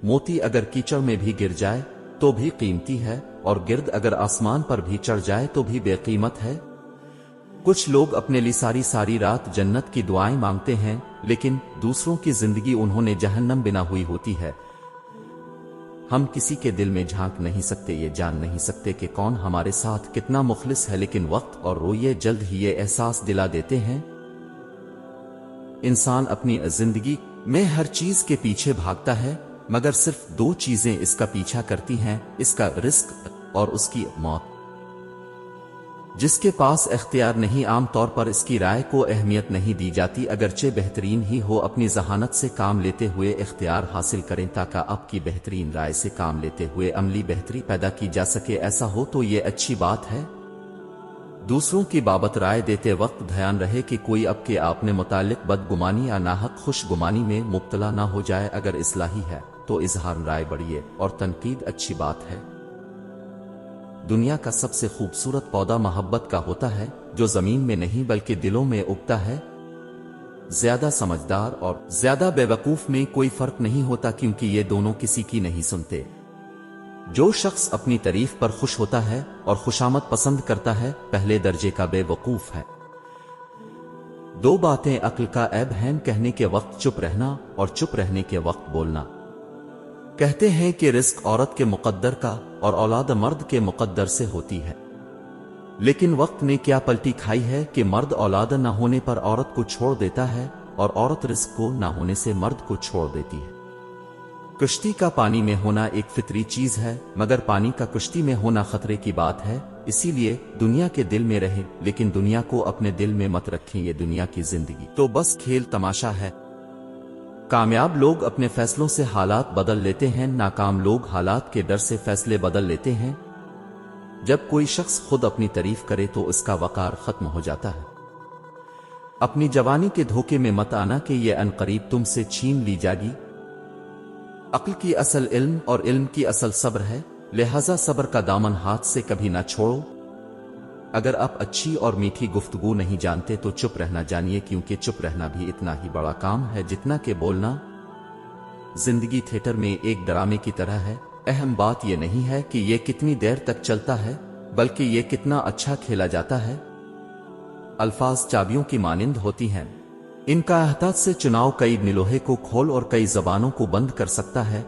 मोती अगर कीचड़ में भी गिर जाए तो भी कीमती है, और गिर्द अगर आसमान पर भी चढ़ जाए तो भी बेकीमत है। कुछ लोग अपने लिए सारी सारी रात जन्नत की दुआएं मांगते हैं, लेकिन दूसरों की जिंदगी उन्होंने जहन्नम बिना हुई होती है। हम किसी के दिल में झांक नहीं सकते, ये जान नहीं सकते कि कौन हमारे साथ कितना मुखलिस है, लेकिन वक्त और रोये जल्द ही ये एहसास दिला देते हैं। इंसान अपनी जिंदगी में हर चीज के पीछे भागता है, मगर सिर्फ दो चीजें इसका पीछा करती हैं, इसका रिस्क और उसकी मौत। जिसके पास इख्तियार नहीं, आम तौर पर इसकी राय को अहमियत नहीं दी जाती, अगरचे बेहतरीन ही हो। अपनी जहानत से काम लेते हुए इख्तियार हासिल करें ताकि आपकी बेहतरीन राय से काम लेते हुए अमली बेहतरी पैदा की जा सके। ऐसा हो तो ये अच्छी बात है। दूसरों की बाबत राय देते वक्त ध्यान रहे कि कोई आपके आपने मुतालिक बदगुमानी या नाहक खुशगुमानी में मुब्तला ना हो जाए। अगर इस्लाही है तो इजहार राय बढ़िए और तनकीद अच्छी बात है। दुनिया का सबसे खूबसूरत पौधा मोहब्बत का होता है, जो जमीन में नहीं बल्कि दिलों में उगता है। ज्यादा समझदार और ज्यादा बेवकूफ में कोई फर्क नहीं होता, क्योंकि ये दोनों किसी की नहीं सुनते। जो शख्स अपनी तारीफ पर खुश होता है और खुशामद पसंद करता है, पहले दर्जे का बेवकूफ है। दो बातें अक्ल का ऐब हैं, कहने के वक्त चुप रहना और चुप रहने के वक्त बोलना। कहते हैं कि रिस्क औरत के मुकद्दर का और औलाद मर्द के मुकद्दर से होती है, लेकिन वक्त ने क्या पलटी खाई है कि मर्द औलाद न होने पर औरत को छोड़ देता है और औरत रिस्क को न होने से मर्द को छोड़ देती है। कश्ती का पानी में होना एक फितरी चीज है, मगर पानी का कश्ती में होना खतरे की बात है। इसीलिए दुनिया के दिल में रहे, लेकिन दुनिया को अपने दिल में मत रखें। ये दुनिया की जिंदगी तो बस खेल तमाशा है। कामयाब लोग अपने फैसलों से हालात बदल लेते हैं, नाकाम लोग हालात के डर से फैसले बदल लेते हैं। जब कोई शख्स खुद अपनी तारीफ करे तो उसका वकार खत्म हो जाता है। अपनी जवानी के धोखे में मत आना कि ये अनकरीब तुमसे छीन ली जाएगी। अक्ल की असल इल्म और इल्म की असल सब्र है, लिहाजा सब्र का दामन हाथ से कभी ना छोड़ो। अगर आप अच्छी और मीठी गुफ्तगू नहीं जानते तो चुप रहना जानिए, क्योंकि चुप रहना भी इतना ही बड़ा काम है जितना कि बोलना। जिंदगी थिएटर में एक ड्रामे की तरह है। अहम बात यह नहीं है कि यह कितनी देर तक चलता है, बल्कि यह कितना अच्छा खेला जाता है। अल्फाज चाबियों की मानिंद होती हैं, इनका एहतियात से चुनाव कई निलोहे को खोल और कई जबानों को बंद कर सकता है।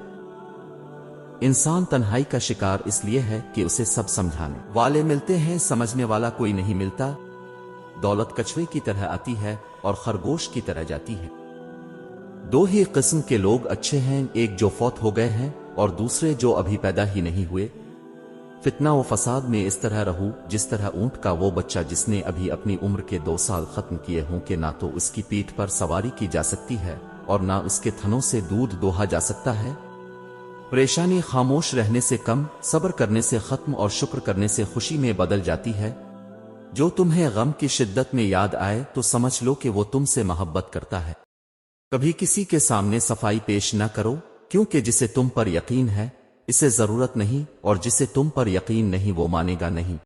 इंसान तन्हाई का शिकार इसलिए है कि उसे सब समझाने वाले मिलते हैं, समझने वाला कोई नहीं मिलता। दौलत कछुए की तरह आती है और खरगोश की तरह जाती है। दो ही किस्म के लोग अच्छे हैं, एक जो फौत हो गए हैं और दूसरे जो अभी पैदा ही नहीं हुए। फितना व फसाद में इस तरह रहूं जिस तरह ऊंट का वो बच्चा जिसने अभी अपनी उम्र के 2 साल खत्म किए हों, कि ना तो उसकी पीठ पर सवारी की जा सकती है और ना उसके थनों से दूध दोहा जा सकता है। परेशानी खामोश रहने से कम, सब्र करने से खत्म और शुक्र करने से खुशी में बदल जाती है। जो तुम्हें गम की शिद्दत में याद आए तो समझ लो कि वो तुमसे मोहब्बत करता है। कभी किसी के सामने सफाई पेश न करो, क्योंकि जिसे तुम पर यकीन है इसे जरूरत नहीं, और जिसे तुम पर यकीन नहीं वो मानेगा नहीं।